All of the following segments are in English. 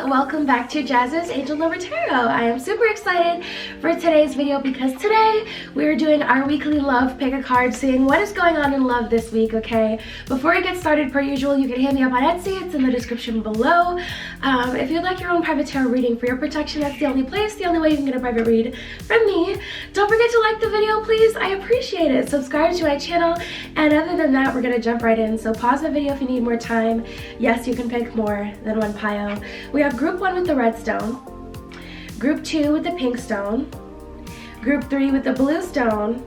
welcome back to Jazz's Angel Number Tarot. I am super excited for today's video because today we're doing our weekly love pick a card, seeing what is going on in love this week, okay? Before I get started, per usual, you can hit me up on Etsy. It's in the description below. If you'd like your own private tarot reading for your protection, that's the only place, the only way you can get a private read from me. Don't forget to like the video, please. I appreciate it. Subscribe to my channel. And other than that, we're going to jump right in. So pause the video if you need more time. Yes, you can pick more than one pile. We have group 1 with the red stone, group 2 with the pink stone, group 3 with the blue stone,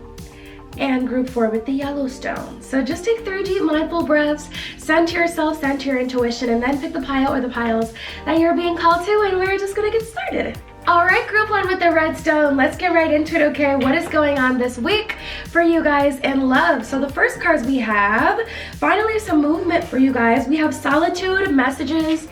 and group 4 with the yellow stone. So just take 3 deep mindful breaths, center yourself, center your intuition, and then pick the pile or the piles that you're being called to, and we're just gonna get started. All right, group 1 with the red stone, let's get right into it, okay? What is going on this week for you guys in love? So the first cards we have, finally some movement for you guys. We have solitude, messages,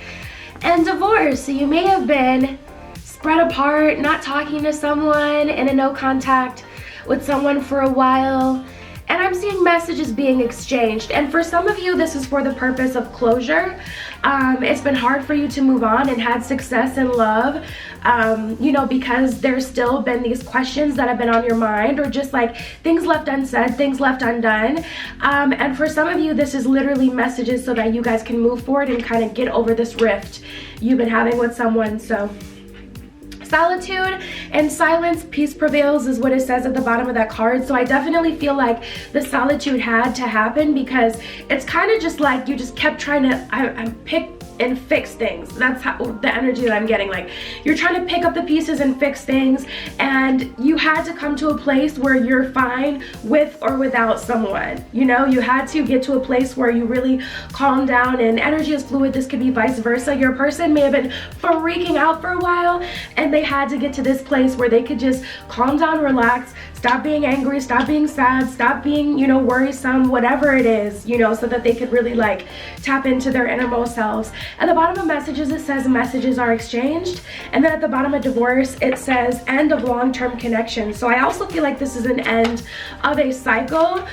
and divorce. So you may have been spread apart, not talking to someone, in a no contact with someone for a while, and I'm seeing messages being exchanged. And for some of you, this is for the purpose of closure. It's been hard for you to move on and had success in love, you know, because there's still been these questions that have been on your mind, or just like things left unsaid, things left undone. And for some of you, this is literally messages so that you guys can move forward and kind of get over this rift you've been having with someone. So solitude and silence, peace prevails is what it says at the bottom of that card. So I definitely feel like the solitude had to happen, because it's kind of just like you just kept trying to pick and fix things. That's how the energy that I'm getting. Like you're trying to pick up the pieces and fix things, and you had to come to a place where you're fine with or without someone. You know, you had to get to a place where you really calm down, and energy is fluid. This could be vice versa. Your person may have been freaking out for a while, and they had to get to this place where they could just calm down, relax, stop being angry, stop being sad, stop being, you know, worrisome, whatever it is, you know, so that they could really like tap into their innermost selves. At the bottom of messages, it says messages are exchanged. And then at the bottom of divorce, it says end of long-term connection. So I also feel like this is an end of a cycle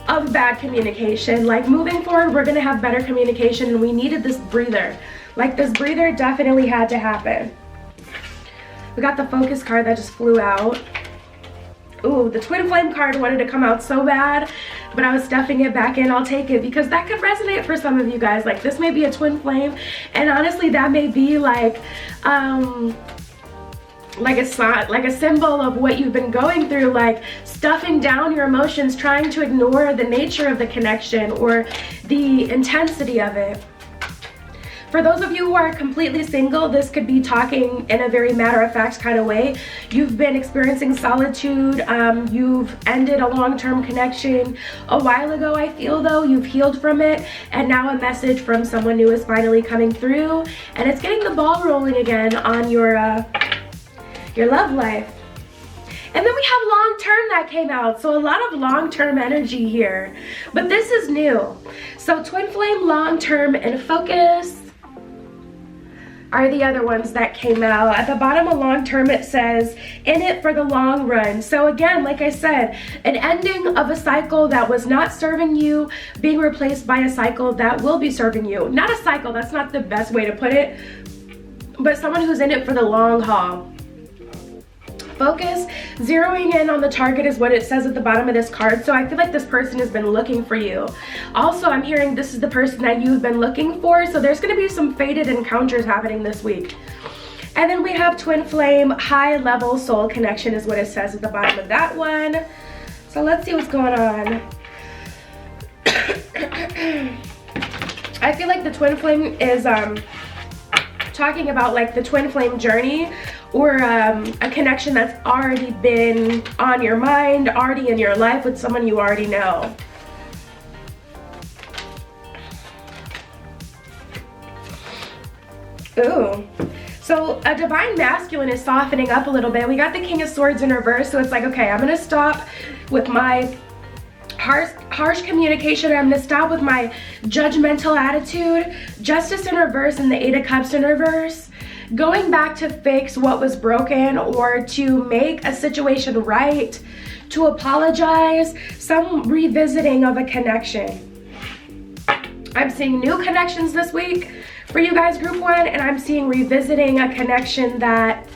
of bad communication. Like moving forward, we're gonna have better communication, and we needed this breather. Like this breather definitely had to happen. We got the focus card that just flew out. Ooh, the twin flame card wanted to come out so bad, but I was stuffing it back in. I'll take it because that could resonate for some of you guys. Like this may be a twin flame, and honestly that may be like a symbol of what you've been going through, like stuffing down your emotions, trying to ignore the nature of the connection or the intensity of it. For those of you who are completely single, this could be talking in a very matter-of-fact kind of way. You've been experiencing solitude, you've ended a long-term connection a while ago, I feel though. You've healed from it, and now a message from someone new is finally coming through, and it's getting the ball rolling again on your love life. And then we have long-term that came out, so a lot of long-term energy here, but this is new. So twin flame, long-term, and focus are the other ones that came out. At the bottom of long term, it says in it for the long run. So again, like I said, an ending of a cycle that was not serving you being replaced by a cycle that will be serving you. Not a cycle, that's not the best way to put it, but someone who's in it for the long haul. Focus, zeroing in on the target is what it says at the bottom of this card. So I feel like this person has been looking for you. Also, I'm hearing this is the person that you've been looking for. So there's going to be some fated encounters happening this week. And then we have twin flame, high level soul connection is what it says at the bottom of that one. So let's see what's going on. I feel like the twin flame is talking about like the twin flame journey, or a connection that's already been on your mind, already in your life with someone you already know. Ooh. So a divine masculine is softening up a little bit. We got the King of Swords in reverse, so it's like, okay, I'm gonna stop with my harsh communication. I'm gonna stop with my judgmental attitude. Justice in reverse and the 8 of Cups in reverse. Going back to fix what was broken, or to make a situation right, to apologize, some revisiting of a connection. I'm seeing new connections this week. for you guys, group 1, and I'm seeing revisiting a connection that,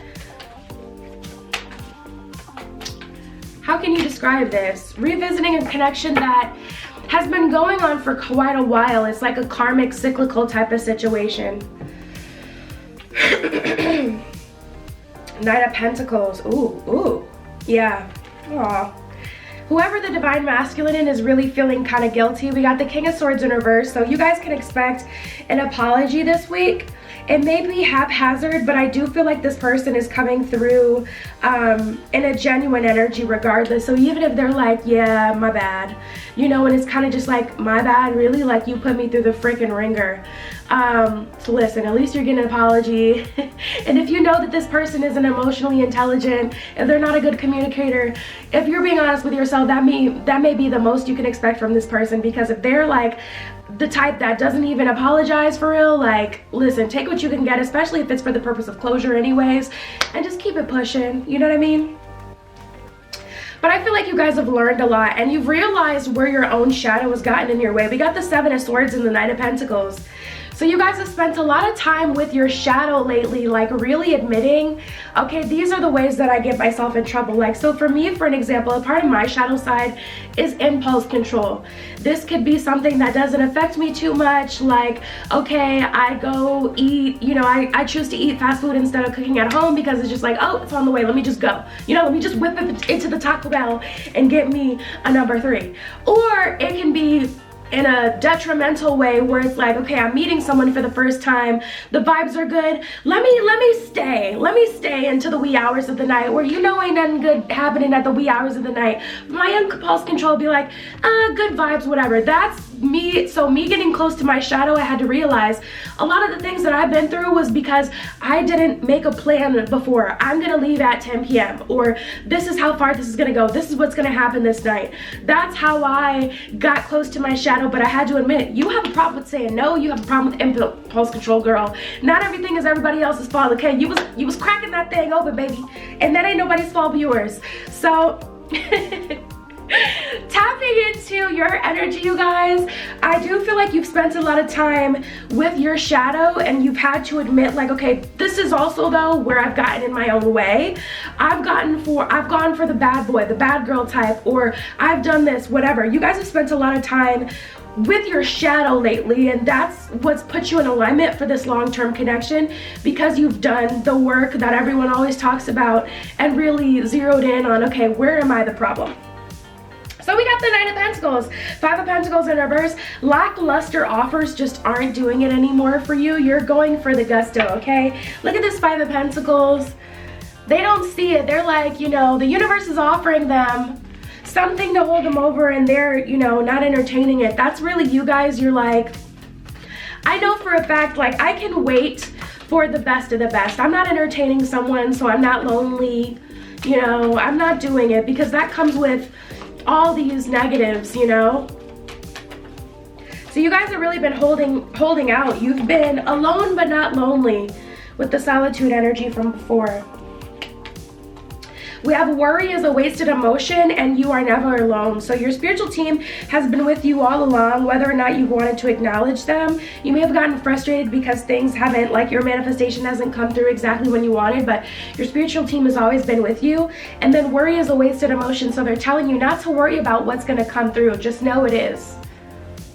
how can you describe this? Revisiting a connection that has been going on for quite a while. It's like a karmic, cyclical type of situation. Knight of Pentacles. Ooh, yeah. Aw. Whoever the divine masculine in is really feeling kind of guilty. We got the King of Swords in reverse, so you guys can expect an apology this week. It may be haphazard, but I do feel like this person is coming through in a genuine energy regardless. So even if they're like, yeah, my bad, you know, and it's kind of just like, my bad, really? Like, you put me through the freaking ringer. So listen, at least you're getting an apology. And if you know that this person isn't emotionally intelligent, if they're not a good communicator, if you're being honest with yourself, that may be the most you can expect from this person. Because if they're like the type that doesn't even apologize for real, like, listen, take what you can get, especially if it's for the purpose of closure anyways, and just keep it pushing, you know what I mean? But I feel like you guys have learned a lot, and you've realized where your own shadow has gotten in your way. We got the Seven of Swords and the Knight of Pentacles. So you guys have spent a lot of time with your shadow lately, like really admitting, okay, these are the ways that I get myself in trouble. Like, so for me, for an example, a part of my shadow side is impulse control. This could be something that doesn't affect me too much. Like, okay, I go eat, you know, I choose to eat fast food instead of cooking at home because it's just like, oh, it's on the way, let me just go. You know, let me just whip it into the Taco Bell and get me a number 3. Or it can be in a detrimental way where it's like, okay, I'm meeting someone for the first time, the vibes are good, let me stay into the wee hours of the night, where you know ain't nothing good happening at the wee hours of the night. My impulse control will be like, good vibes, whatever. That's me. So me getting close to my shadow, I had to realize a lot of the things that I've been through was because I didn't make a plan before. I'm gonna leave at 10 p.m. or this is how far this is gonna go, this is what's gonna happen this night. That's how I got close to my shadow. But I had to admit, you have a problem with saying no, you have a problem with impulse control, girl. Not everything is everybody else's fault, okay? You was cracking that thing open, baby, and that ain't nobody's fault but yours. So tapping into your energy, you guys, I do feel like you've spent a lot of time with your shadow, and you've had to admit, like, okay, this is also though where I've gotten in my own way. I've gone for the bad boy, the bad girl type, or I've done this, whatever. You guys have spent a lot of time with your shadow lately, and that's what's put you in alignment for this long-term connection, because you've done the work that everyone always talks about and really zeroed in on, okay, where am I the problem? So we got the Knight of Pentacles, Five of Pentacles in reverse. Lackluster offers just aren't doing it anymore for you. You're going for the gusto, okay? Look at this Five of Pentacles. They don't see it. They're like, you know, the universe is offering them something to hold them over, and they're, you know, not entertaining it. That's really you guys. You're like, I know for a fact, like, I can wait for the best of the best. I'm not entertaining someone, so I'm not lonely. You know, I'm not doing it because that comes with all these negatives, you know. So you guys have really been holding out. You've been alone but not lonely with the solitude energy from before. We have worry as a wasted emotion, and you are never alone. So your spiritual team has been with you all along, whether or not you wanted to acknowledge them. You may have gotten frustrated because things haven't, like, your manifestation hasn't come through exactly when you wanted, but your spiritual team has always been with you. And then worry is a wasted emotion, so they're telling you not to worry about what's gonna come through. Just know it is.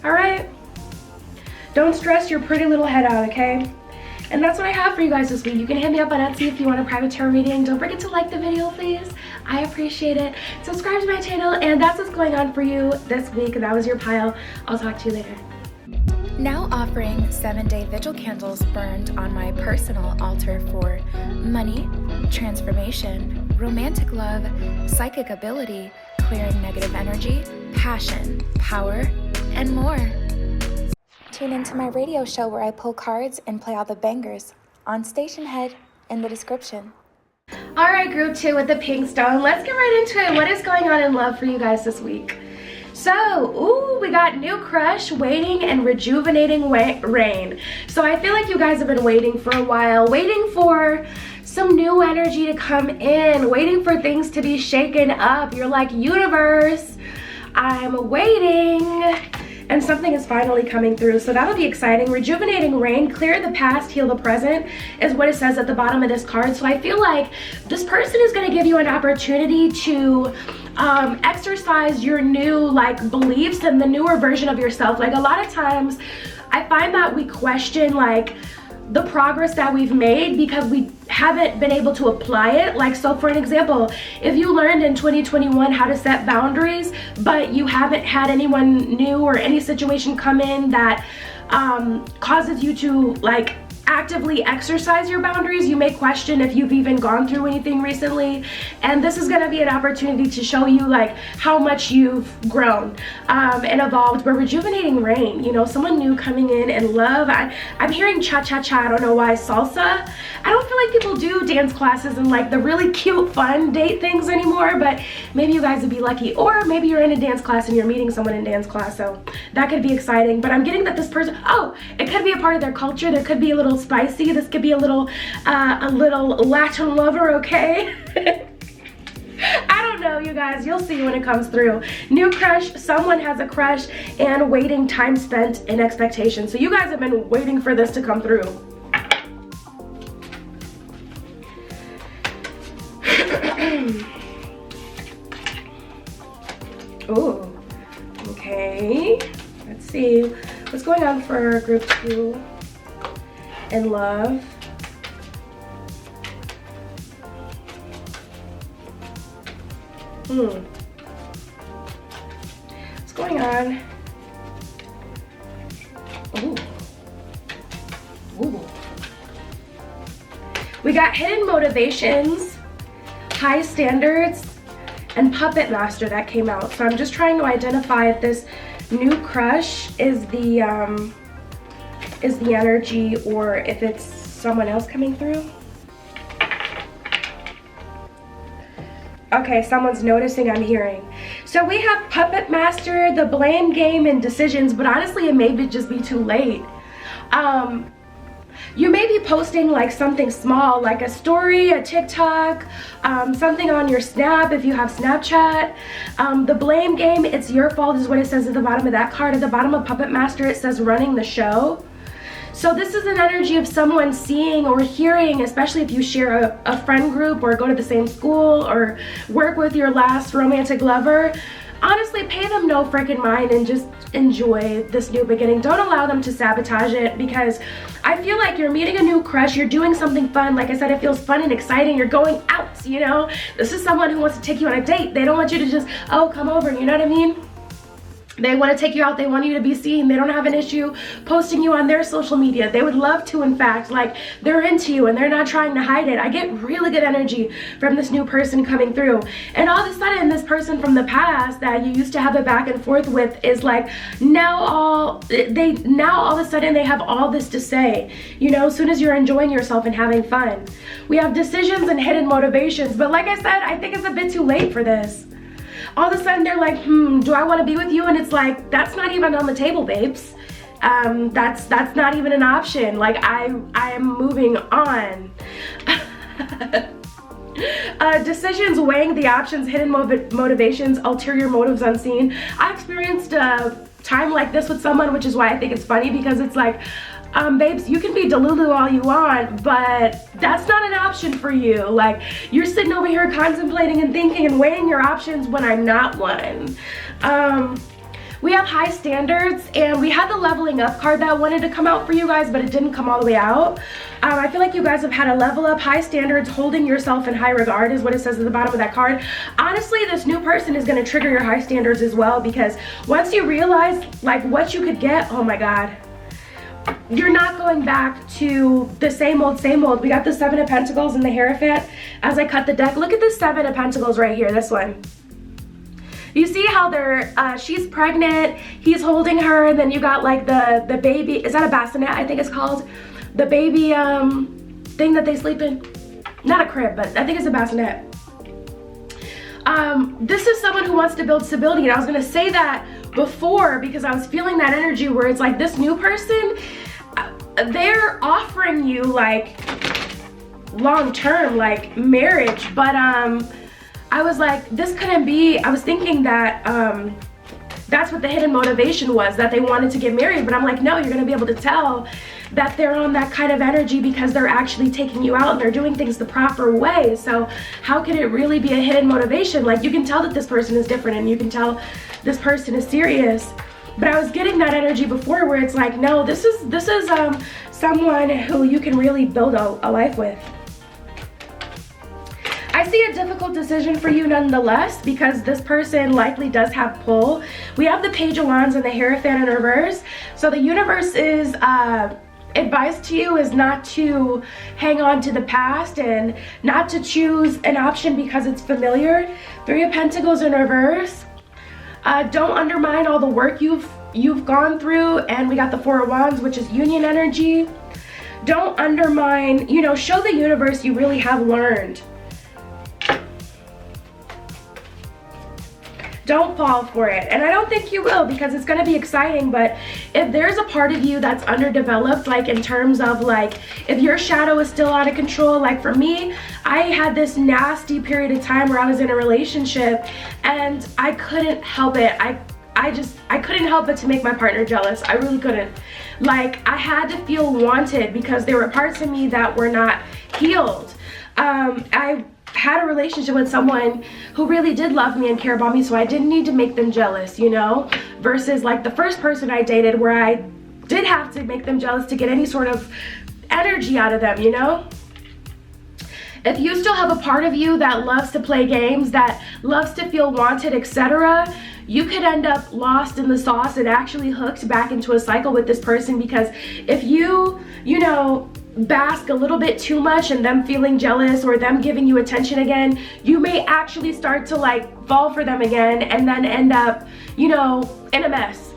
All right? Don't stress your pretty little head out, okay? And that's what I have for you guys this week. You can hit me up on Etsy if you want a private tarot reading. Don't forget to like the video, please. I appreciate it. Subscribe to my channel, and that's what's going on for you this week. That was your pile. I'll talk to you later. Now offering 7-day vigil candles burned on my personal altar for money, transformation, romantic love, psychic ability, clearing negative energy, passion, power, and more. Tune into my radio show where I pull cards and play all the bangers on Station Head in the description. All right, group 2 with the pink stone. Let's get right into it. What is going on in love for you guys this week? So, we got new crush, waiting, and rejuvenating rain. So I feel like you guys have been waiting for a while, waiting for some new energy to come in, waiting for things to be shaken up. You're like, universe, I'm waiting. and something is finally coming through. So that'll be exciting. Rejuvenating rain, clear the past, heal the present is what it says at the bottom of this card. So I feel like this person is going to give you an opportunity to exercise your new like beliefs and the newer version of yourself. Like a lot of times I find that we question like the progress that we've made because we haven't been able to apply it. Like, so for an example, if you learned in 2021 how to set boundaries, but you haven't had anyone new or any situation come in that causes you to like actively exercise your boundaries, you may question if you've even gone through anything recently. And this is going to be an opportunity to show you like how much you've grown and evolved. But rejuvenating rain, you know, someone new coming in and love. I'm hearing cha-cha-cha, I don't know why, salsa. I don't feel like people do dance classes and like the really cute fun date things anymore, but maybe you guys would be lucky. Or maybe you're in a dance class and you're meeting someone in dance class, so that could be exciting. But I'm getting that this person, oh, it could be a part of their culture. There could be a little spicy. This could be a little Latin lover, okay? I don't know, you guys. You'll see when it comes through. New crush, someone has a crush, and waiting, time spent in expectation. So you guys have been waiting for this to come through. Oh, okay. Let's see what's going on for group 2 in love. What's going on? Ooh. Ooh. We got hidden motivations, high standards, and puppet master that came out. So I'm just trying to identify if this new crush is the energy or if it's someone else coming through. Okay, someone's noticing, I'm hearing. So we have puppet master, the blame game, and decisions, but honestly it may just be too late. You may be posting like something small, like a story, a TikTok, something on your Snap if you have Snapchat. The blame game, it's your fault is what it says at the bottom of that card. At the bottom of puppet master it says running the show. So this is an energy of someone seeing or hearing, especially if you share a friend group or go to the same school or work with your last romantic lover. Honestly, pay them no freaking mind and just enjoy this new beginning. Don't allow them to sabotage it, because I feel like you're meeting a new crush, you're doing something fun. Like I said, it feels fun and exciting. You're going out, you know? This is someone who wants to take you on a date. They don't want you to just, oh, come over, you know what I mean? They want to take you out, they want you to be seen. They don't have an issue posting you on their social media. They would love to, in fact, like they're into you and they're not trying to hide it. I get really good energy from this new person coming through. And all of a sudden, this person from the past that you used to have a back and forth with is like, now all of a sudden they have all this to say, you know, as soon as you're enjoying yourself and having fun. We have decisions and hidden motivations, but like I said, I think it's a bit too late for this. All of a sudden they're like, do I want to be with you? And it's like, that's not even on the table, babes. That's not even an option. Like I am moving on. Decisions, weighing the options, hidden motivations, ulterior motives unseen. I experienced a time like this with someone, which is why I think it's funny, because it's like, babes, you can be delulu all you want, but that's not an option for you. Like, you're sitting over here contemplating and thinking and weighing your options when I'm not one. We have high standards, and we had the leveling up card that wanted to come out for you guys, but it didn't come all the way out. I feel like you guys have had a level up, high standards, holding yourself in high regard is what it says at the bottom of that card. Honestly, this new person is going to trigger your high standards as well, because once you realize like what you could get, oh my God. You're not going back to the same old, same old. We got the 7 of Pentacles and the Hierophant. As I cut the deck, look at the 7 of Pentacles right here, this one. You see how she's pregnant, he's holding her, and then you got like the baby, is that a bassinet, I think it's called? The baby thing that they sleep in? Not a crib, but I think it's a bassinet. This is someone who wants to build stability, and I was gonna say that before because I was feeling that energy where it's like this new person, they're offering you like long-term, like marriage, but I was like, this couldn't be. I was thinking that that's what the hidden motivation was, that they wanted to get married. But I'm like, no, you're gonna be able to tell that they're on that kind of energy because they're actually taking you out and they're doing things the proper way. So how can it really be a hidden motivation? Like, you can tell that this person is different and you can tell this person is serious. But I was getting that energy before where it's like, no, this is someone who you can really build a life with. I see a difficult decision for you nonetheless, because this person likely does have pull. We have the Page of Wands and the Hierophant in reverse. So the universe is advice to you is not to hang on to the past and not to choose an option because it's familiar. Three of Pentacles in reverse. Don't undermine all the work you've gone through. And we got the Four of Wands, which is union energy. Don't undermine, you know, show the universe you really have learned. Don't fall for it. And I don't think you will, because it's going to be exciting. But if there's a part of you that's underdeveloped, like in terms of like, if your shadow is still out of control, like for me, I had this nasty period of time where I was in a relationship and I couldn't help it. I couldn't help but to make my partner jealous. I really couldn't. Like, I had to feel wanted because there were parts of me that were not healed. I had a relationship with someone who really did love me and care about me, so I didn't need to make them jealous, you know, versus like the first person I dated where I did have to make them jealous to get any sort of energy out of them, you know. If you still have a part of you that loves to play games, that loves to feel wanted, etc., you could end up lost in the sauce and actually hooked back into a cycle with this person, because if you know, bask a little bit too much in them feeling jealous or them giving you attention again, you may actually start to like fall for them again and then end up, you know, in a mess.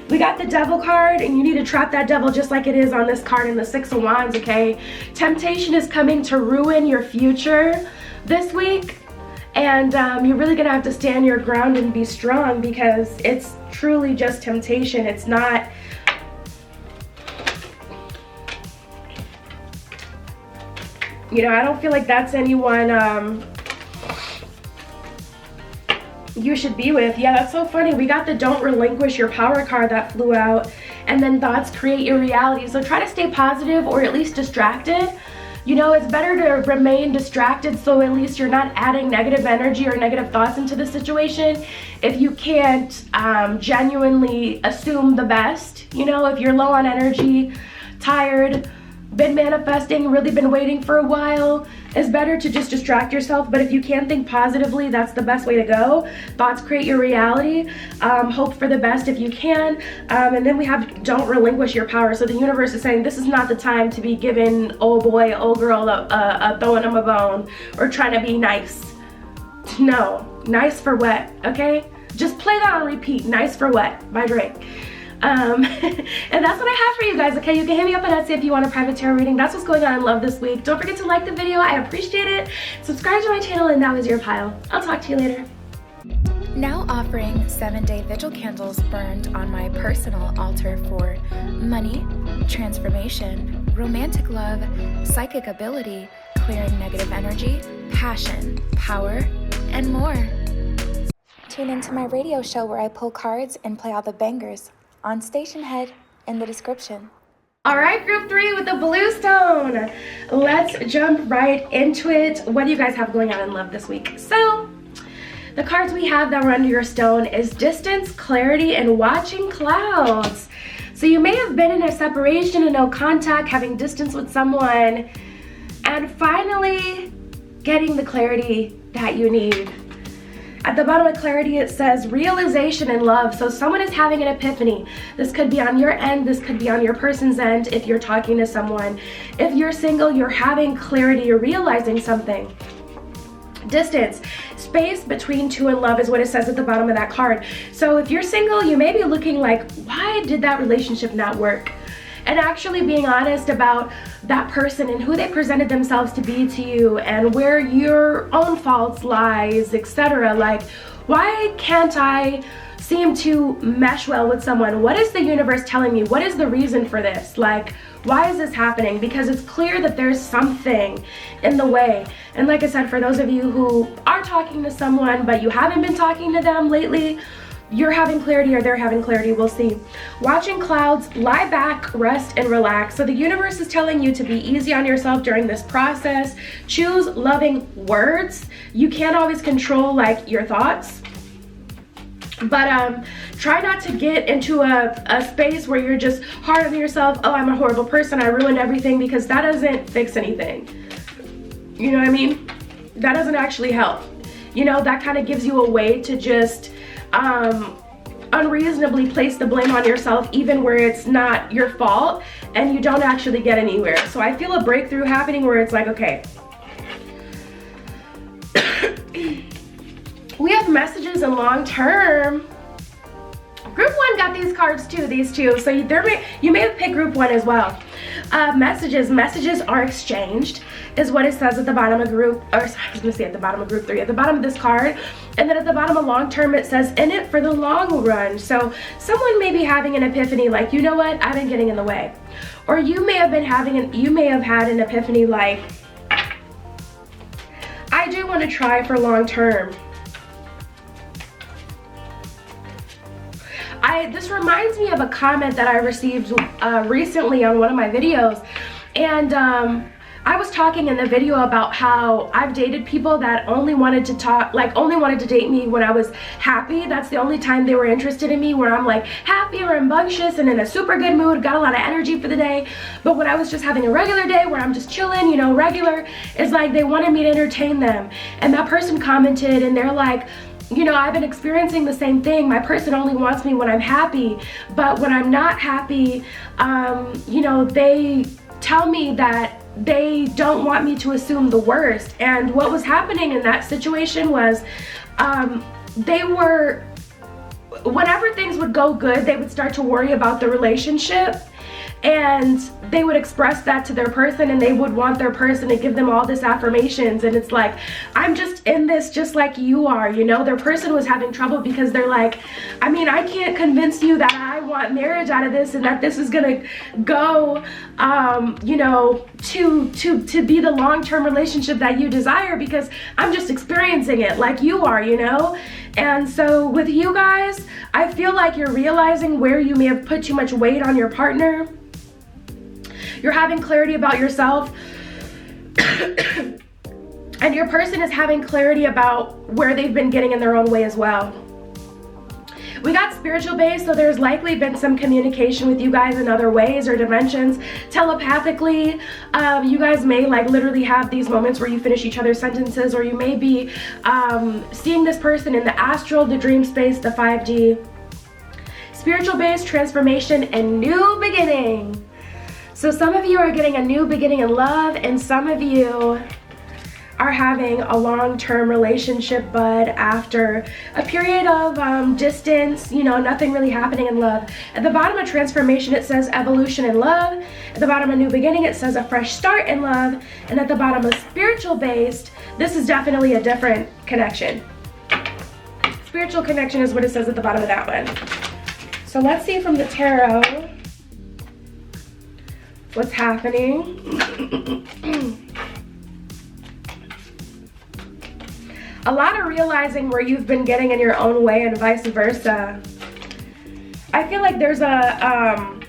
We got the Devil card, and you need to trap that devil just like it is on this card in the Six of Wands, okay? Temptation is coming to ruin your future this week, and you're really gonna have to stand your ground and be strong, because it's truly just temptation. It's not, you know, I don't feel like that's anyone you should be with. Yeah, that's so funny. We got the Don't Relinquish Your Power card that flew out, and then thoughts create your reality. So try to stay positive, or at least distracted. You know, it's better to remain distracted, so at least you're not adding negative energy or negative thoughts into the situation. If you can't genuinely assume the best, you know, if you're low on energy, tired, been manifesting, really been waiting for a while, it's better to just distract yourself. But if you can think positively, that's the best way to go. Thoughts create your reality. Hope for the best if you can. And then we have Don't Relinquish Your Power. So the universe is saying this is not the time to be giving old boy, old girl throwing them a bone or trying to be nice. No, nice for what, okay? Just play that on repeat. Nice for what by Drake. And that's what I have for you guys, okay? You can hit me up on Etsy if you want a private tarot reading. That's what's going on in love this week. Don't forget to like the video. I appreciate it. Subscribe to my channel, and that was your pile. I'll talk to you later. Now offering 7-day vigil candles burned on my personal altar for money, transformation, romantic love, psychic ability, clearing negative energy, passion, power, and more. Tune into my radio show where I pull cards and play all the bangers on Station Head in the description. All right, group 3 with the blue stone. Let's jump right into it. What do you guys have going on in love this week? So the cards we have that were under your stone is distance, clarity, and watching clouds. So you may have been in a separation and no contact, having distance with someone, and finally getting the clarity that you need. At the bottom of clarity, it says realization in love. So someone is having an epiphany. This could be on your end. This could be on your person's end if you're talking to someone. If you're single, you're having clarity. You're realizing something. Distance, space between two in love is what it says at the bottom of that card. So if you're single, you may be looking like, why did that relationship not work? And actually being honest about that person and who they presented themselves to be to you, and where your own faults lies, etc. Like, why can't I seem to mesh well with someone? What is the universe telling me? What is the reason for this? Like, why is this happening? Because it's clear that there's something in the way. And like I said, for those of you who are talking to someone but you haven't been talking to them lately, you're having clarity or they're having clarity, we'll see. Watching clouds, lie back, rest, and relax. So the universe is telling you to be easy on yourself during this process. Choose loving words. You can't always control like your thoughts, but try not to get into a space where you're just hard on yourself. Oh, I'm a horrible person, I ruined everything, because that doesn't fix anything. You know what I mean? That doesn't actually help. You know, that kind of gives you a way to just unreasonably place the blame on yourself, even where it's not your fault and you don't actually get anywhere. So I feel a breakthrough happening where it's like, okay, we have messages in long term. Group 1 got these cards too, these two. So you may have picked group 1 as well. Messages are exchanged is what it says at the bottom of group, or I was gonna say at the bottom of group 3, at the bottom of this card. And then at the bottom of long term, it says in it for the long run. So someone may be having an epiphany like, you know what, I've been getting in the way. Or you may have had an epiphany like, I do want to try for long term. This reminds me of a comment that I received recently on one of my videos, and I was talking in the video about how I've dated people that only wanted to date me when I was happy. That's the only time they were interested in me, where I'm like happy or rambunctious and in a super good mood, got a lot of energy for the day. But when I was just having a regular day where I'm just chilling, you know, regular, it's like they wanted me to entertain them. And that person commented and they're like, you know, I've been experiencing the same thing. My person only wants me when I'm happy, but when I'm not happy, you know, they tell me that they don't want me to assume the worst. And what was happening in that situation was whenever things would go good, they would start to worry about the relationship, and they would express that to their person, and they would want their person to give them all this affirmations. And it's like, I'm just in this just like you are, you know. Their person was having trouble because they're like, I mean, I can't convince you that I want marriage out of this and that this is gonna go you know, to be the long-term relationship that you desire, because I'm just experiencing it like you are, you know. And so with you guys, I feel like you're realizing where you may have put too much weight on your partner. You're having clarity about yourself. And your person is having clarity about where they've been getting in their own way as well. We got spiritual base, so there's likely been some communication with you guys in other ways or dimensions. Telepathically, you guys may like literally have these moments where you finish each other's sentences, or you may be seeing this person in the astral, the dream space, the 5D. Spiritual base, transformation, and new beginning. So some of you are getting a new beginning in love, and some of you are having a long-term relationship, but after a period of distance, you know, nothing really happening in love. At the bottom of transformation, it says evolution in love. At the bottom of new beginning, it says a fresh start in love. And at the bottom of spiritual based, this is definitely a different connection. Spiritual connection is what it says at the bottom of that one. So let's see from the tarot what's happening. A lot of realizing where you've been getting in your own way and vice versa. I feel like there's a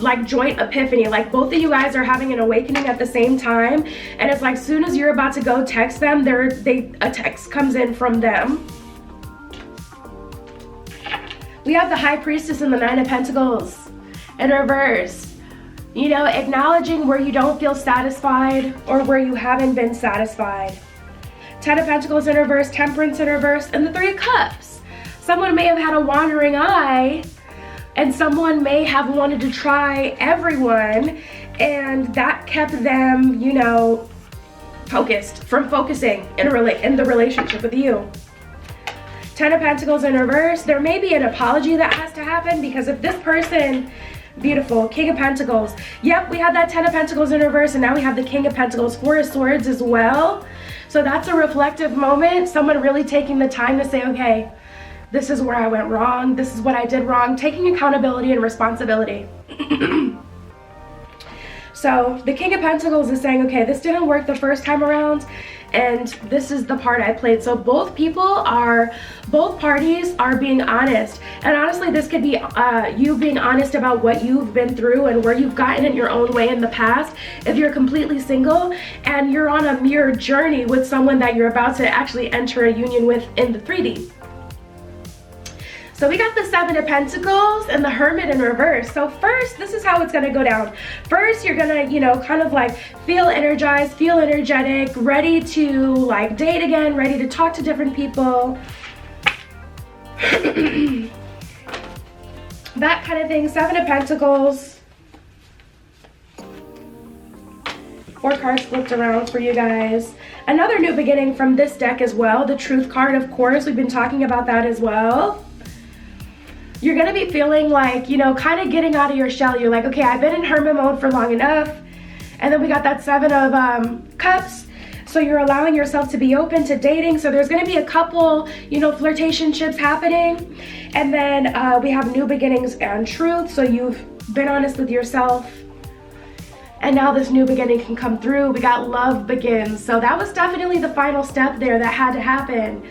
like joint epiphany, like both of you guys are having an awakening at the same time, and it's like as soon as you're about to go text them, a text comes in from them. We have the High Priestess and the Nine of Pentacles in reverse. You know, acknowledging where you don't feel satisfied or where you haven't been satisfied. Ten of Pentacles in reverse, Temperance in reverse, and the Three of Cups. Someone may have had a wandering eye, and someone may have wanted to try everyone, and that kept them, you know, focused from focusing in the relationship with you. Ten of Pentacles in reverse. There may be an apology that has to happen, because if this person, beautiful, King of Pentacles. Yep, we had that Ten of Pentacles in reverse, and now we have the King of Pentacles, Four of Swords as well. So that's a reflective moment. Someone really taking the time to say, okay, this is where I went wrong. This is what I did wrong. Taking accountability and responsibility. So the King of Pentacles is saying, okay, this didn't work the first time around, and this is the part I played. So both parties are being honest. And honestly, this could be you being honest about what you've been through and where you've gotten in your own way in the past. If you're completely single and you're on a mirror journey with someone that you're about to actually enter a union with in the 3D. So we got the Seven of Pentacles and the Hermit in reverse. So first, this is how it's gonna go down. First, you're gonna, you know, kind of like feel energized, feel energetic, ready to like date again, ready to talk to different people. That kind of thing. Seven of Pentacles. 4 cards flipped around for you guys. Another new beginning from this deck as well. The Truth card, of course. We've been talking about that as well. You're gonna be feeling like, you know, kind of getting out of your shell. You're like, okay, I've been in hermit mode for long enough. And then we got that Seven of Cups. So you're allowing yourself to be open to dating. So there's gonna be a couple, you know, flirtationships happening. And then we have new beginnings and truth. So you've been honest with yourself. And now this new beginning can come through. We got love begins. So that was definitely the final step there that had to happen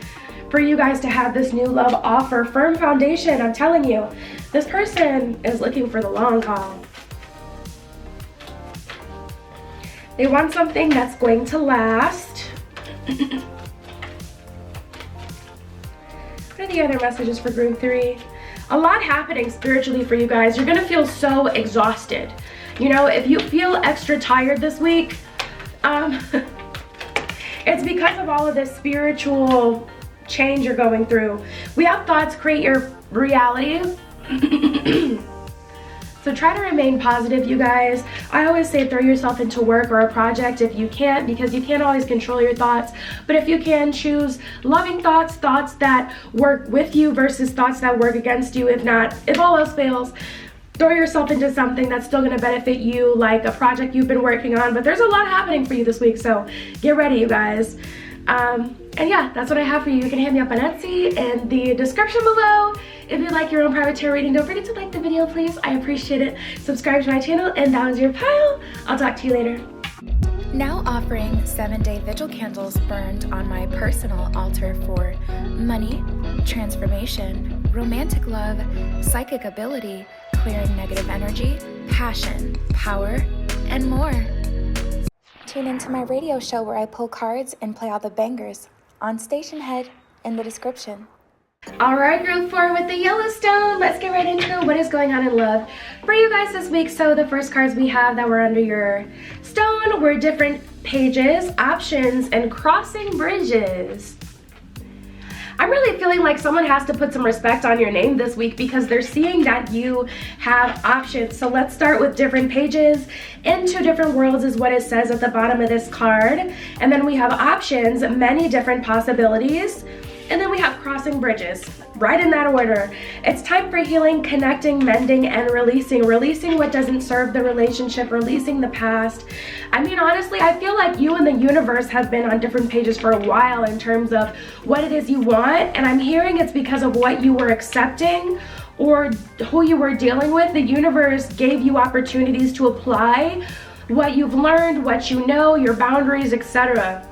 for you guys to have this new love offer. Firm foundation, I'm telling you. This person is looking for the long haul. They want something that's going to last. What are the other messages for group 3? A lot happening spiritually for you guys. You're gonna feel so exhausted. You know, if you feel extra tired this week, it's because of all of this spiritual change you're going through. We have thoughts create your reality. So try to remain positive, you guys. I always say throw yourself into work or a project if you can't, because you can't always control your thoughts. But if you can, choose loving thoughts, thoughts that work with you versus thoughts that work against you. If not, if all else fails, throw yourself into something that's still gonna benefit you, like a project you've been working on. But there's a lot happening for you this week, so get ready, you guys. And yeah, that's what I have for you. You can hit me up on Etsy in the description below. If you'd like your own private tarot reading, don't forget to like the video, please. I appreciate it. Subscribe to my channel, and that was your pile. I'll talk to you later. Now offering 7-day vigil candles burned on my personal altar for money, transformation, romantic love, psychic ability, clearing negative energy, passion, power, and more. Tune into my radio show where I pull cards and play all the bangers on Station Head in the description. All right, group 4 with the Yellowstone. Let's get right into what is going on in love for you guys this week. So the first cards we have that were under your stone were different pages, options, and crossing bridges. I'm really feeling like someone has to put some respect on your name this week because they're seeing that you have options. So let's start with different pages. Into different worlds is what it says at the bottom of this card. And then we have options, many different possibilities. And then we have crossing bridges, right in that order. It's time for healing, connecting, mending, and releasing. Releasing what doesn't serve the relationship, releasing the past. I mean, honestly, I feel like you and the universe have been on different pages for a while in terms of what it is you want. And I'm hearing it's because of what you were accepting or who you were dealing with. The universe gave you opportunities to apply what you've learned, what you know, your boundaries, etc.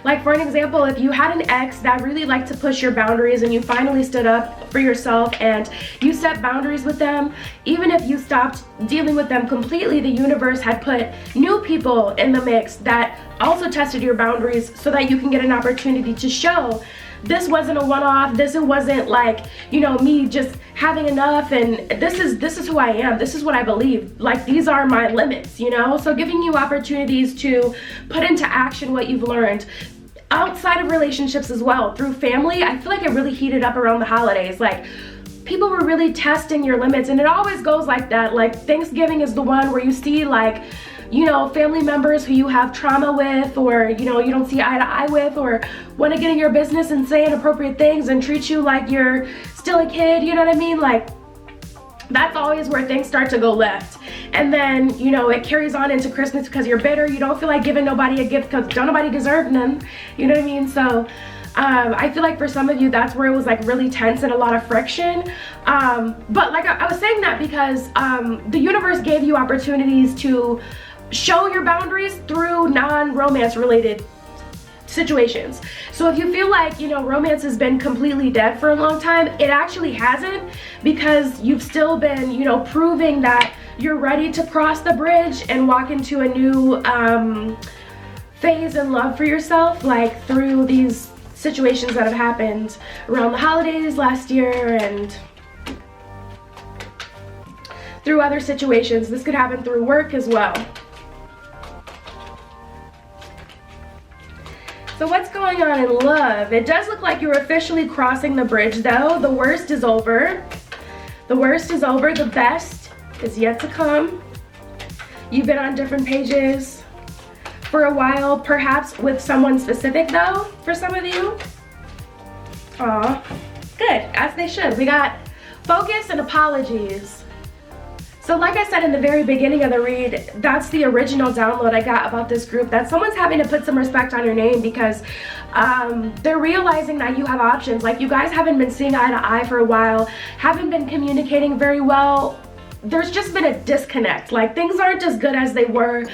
Like for an example, if you had an ex that really liked to push your boundaries and you finally stood up for yourself and you set boundaries with them, even if you stopped dealing with them completely, the universe had put new people in the mix that also tested your boundaries so that you can get an opportunity to show this wasn't a one-off, this wasn't like, you know, me just having enough, and this is who I am, this is what I believe, like these are my limits, you know? So giving you opportunities to put into action what you've learned outside of relationships as well, through family. I feel like it really heated up around the holidays. Like people were really testing your limits, and it always goes like that. Like Thanksgiving is the one where you see like, you know, family members who you have trauma with, or, you know, you don't see eye to eye with, or want to get in your business and say inappropriate things and treat you like you're still a kid, you know what I mean? Like, that's always where things start to go left. And then, you know, it carries on into Christmas because you're bitter. You don't feel like giving nobody a gift because don't nobody deserve none. You know what I mean? So, I feel like for some of you, that's where it was like really tense and a lot of friction. But like I was saying that because the universe gave you opportunities to show your boundaries through non-romance related situations. So if you feel like, you know, romance has been completely dead for a long time, it actually hasn't, because you've still been, you know, proving that you're ready to cross the bridge and walk into a new phase in love for yourself, like through these situations that have happened around the holidays last year and through other situations. This could happen through work as well. So what's going on in love? It does look like you're officially crossing the bridge though. The worst is over. The worst is over. The best is yet to come. You've been on different pages for a while, perhaps with someone specific though, for some of you. Aw, good, as they should. We got focus and apologies. So like I said in the very beginning of the read, that's the original download I got about this group, that someone's having to put some respect on your name because they're realizing that you have options. Like, you guys haven't been seeing eye to eye for a while, haven't been communicating very well. There's just been a disconnect. Like, things aren't as good as they were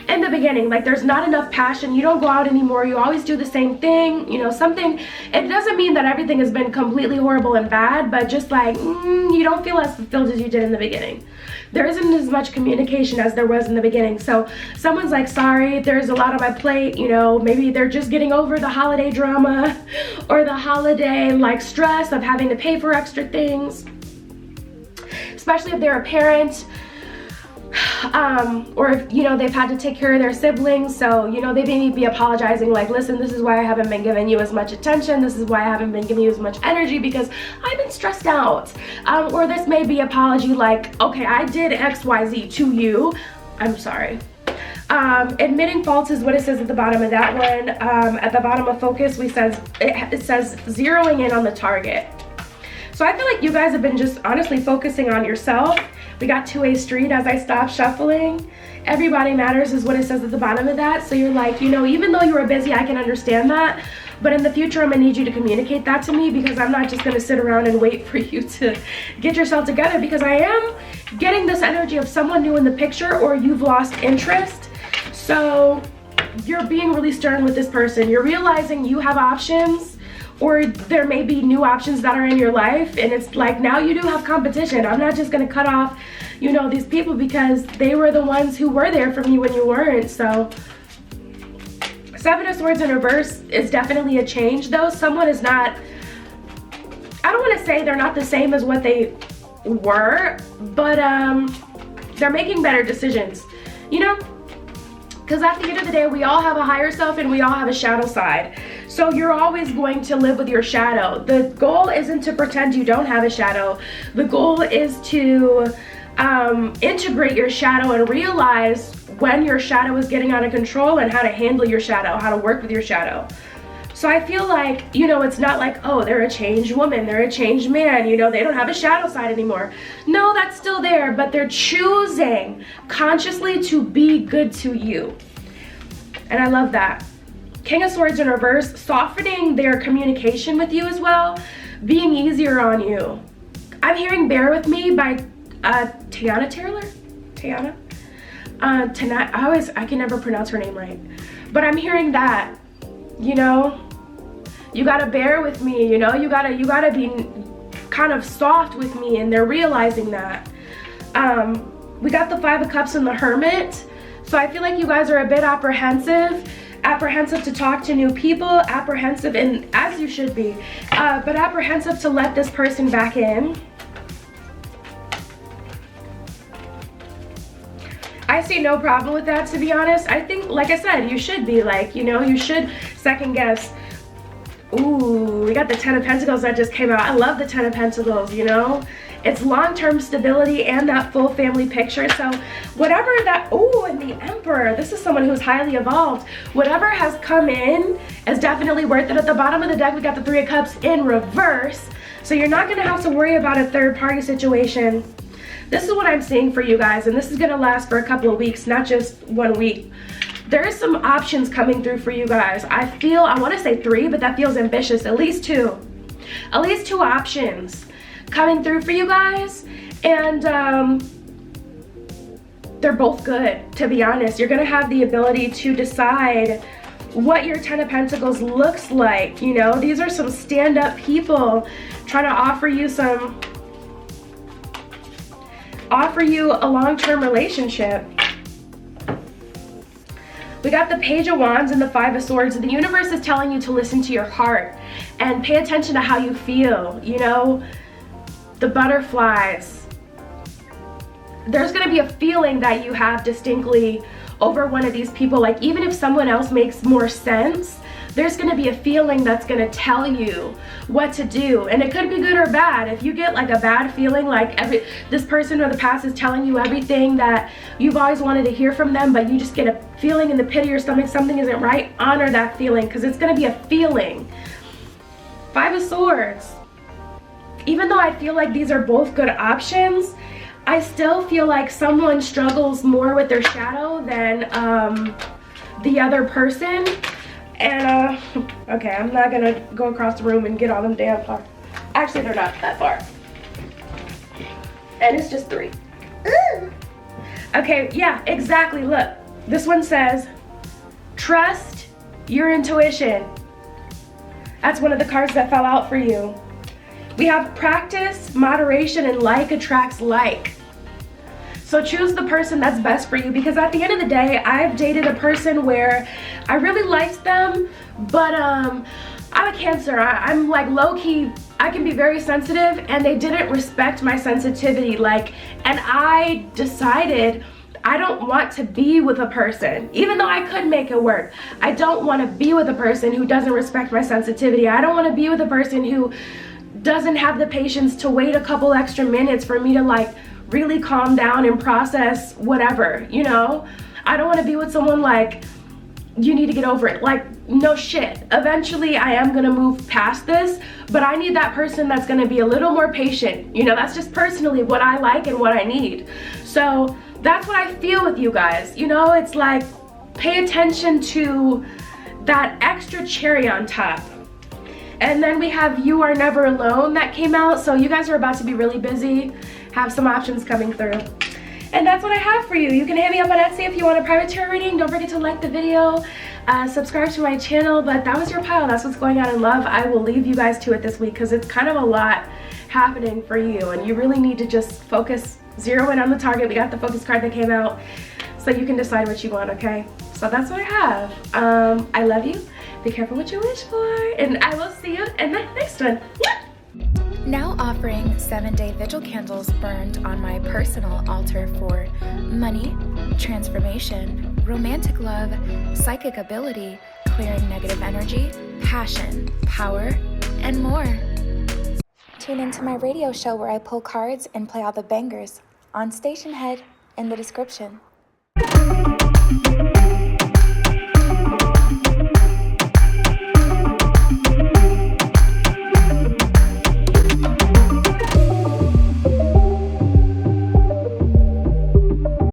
in the beginning. Like, there's not enough passion. You don't go out anymore. You always do the same thing. You know, something, it doesn't mean that everything has been completely horrible and bad, but just like, you don't feel as fulfilled as you did in the beginning. There isn't as much communication as there was in the beginning. So someone's like, sorry, there's a lot on my plate. You know, maybe they're just getting over the holiday drama or the holiday like stress of having to pay for extra things, especially if they're a parent. Or if, you know, they've had to take care of their siblings, so, you know, they may be apologizing like, listen, this is why I haven't been giving you as much attention, this is why I haven't been giving you as much energy, because I've been stressed out. Or this may be apology like, okay, I did XYZ to you, I'm sorry. Admitting faults is what it says at the bottom of that one. At the bottom of focus, it says zeroing in on the target. So I feel like you guys have been just honestly focusing on yourself. We got two-way street as I stop shuffling. Everybody matters is what it says at the bottom of that. So you're like, you know, even though you were busy, I can understand that. But in the future, I'm gonna need you to communicate that to me, because I'm not just gonna sit around and wait for you to get yourself together, because I am getting this energy of someone new in the picture, or you've lost interest. So you're being really stern with this person. You're realizing you have options, or there may be new options that are in your life, and it's like, now you do have competition. I'm not just gonna cut off, you know, these people because they were the ones who were there for me when you weren't. So Seven of Swords in reverse is definitely a change though. Someone is not, I don't wanna say they're not the same as what they were, but they're making better decisions, you know? Because at the end of the day, we all have a higher self and we all have a shadow side. So you're always going to live with your shadow. The goal isn't to pretend you don't have a shadow. The goal is to integrate your shadow and realize when your shadow is getting out of control and how to handle your shadow, how to work with your shadow. So I feel like, you know, it's not like, oh, they're a changed woman, they're a changed man, you know, they don't have a shadow side anymore. No, that's still there, but they're choosing consciously to be good to you. And I love that. King of Swords in reverse, softening their communication with you as well, being easier on you. I'm hearing Bear With Me by Tiana Taylor? Tiana? I can never pronounce her name right. But I'm hearing that, you know, you gotta bear with me, you know, you gotta be kind of soft with me, and they're realizing that. We got the Five of Cups and the Hermit. So I feel like you guys are a bit apprehensive to talk to new people, apprehensive, and as you should be, but apprehensive to let this person back in. I see no problem with that, to be honest. I think, like I said, you should be like, you know, you should second guess. Ooh, we got the Ten of Pentacles that just came out. I love the Ten of Pentacles, you know? It's long-term stability and that full family picture. So whatever that, ooh, and the Emperor, this is someone who's highly evolved. Whatever has come in is definitely worth it. At the bottom of the deck, we got the Three of Cups in reverse. So you're not gonna have to worry about a third-party situation. This is what I'm seeing for you guys, and this is gonna last for a couple of weeks, not just 1 week. There's some options coming through for you guys. I want to say 3, but that feels ambitious. At least 2. At least 2 options coming through for you guys. And they're both good, to be honest. You're gonna have the ability to decide what your 10 of Pentacles looks like. You know, these are some stand-up people trying to offer you a long-term relationship. We got the Page of Wands and the 5 of Swords. The universe is telling you to listen to your heart and pay attention to how you feel. You know, the butterflies. There's going to be a feeling that you have distinctly over one of these people. Like, even if someone else makes more sense, there's going to be a feeling that's going to tell you what to do. And it could be good or bad. If you get like a bad feeling, like this person or the past is telling you everything that you've always wanted to hear from them, but you just get a feeling in the pit of your stomach something isn't right, honor that feeling, because it's going to be a feeling. 5 of Swords. Even though I feel like these are both good options, I still feel like someone struggles more with their shadow than the other person. And okay, I'm not gonna go across the room and get all them damn far. Actually, they're not that far. And it's just 3. Okay, yeah, exactly. Look, this one says, trust your intuition. That's one of the cards that fell out for you. We have practice, moderation, and like attracts like. So choose the person that's best for you, because at the end of the day, I've dated a person where I really liked them, but I'm a Cancer. I'm like low-key, I can be very sensitive, and they didn't respect my sensitivity. Like, and I decided I don't want to be with a person, even though I could make it work. I don't want to be with a person who doesn't respect my sensitivity. I don't want to be with a person who doesn't have the patience to wait a couple extra minutes for me to like really calm down and process whatever, you know? I don't want to be with someone like, you need to get over it. Like, no shit. Eventually I am gonna move past this, but I need that person that's gonna be a little more patient. You know, that's just personally what I like and what I need. So that's what I feel with you guys. You know, it's like, pay attention to that extra cherry on top. And then we have You Are Never Alone that came out. So you guys are about to be really busy, have some options coming through. And that's what I have for you. You can hit me up on Etsy if you want a private tarot reading. Don't forget to like the video, subscribe to my channel. But that was your pile. That's what's going on in love. I will leave you guys to it this week because it's kind of a lot happening for you. And you really need to just focus, zero in on the target. We got the focus card that came out so you can decide what you want, okay? So that's what I have. I love you. Be careful what you wish for, and I will see you in the next one. Yeah. Now offering 7-day vigil candles burned on my personal altar for money, transformation, romantic love, psychic ability, clearing negative energy, passion, power, and more. Tune into my radio show where I pull cards and play all the bangers on Station Head in the description.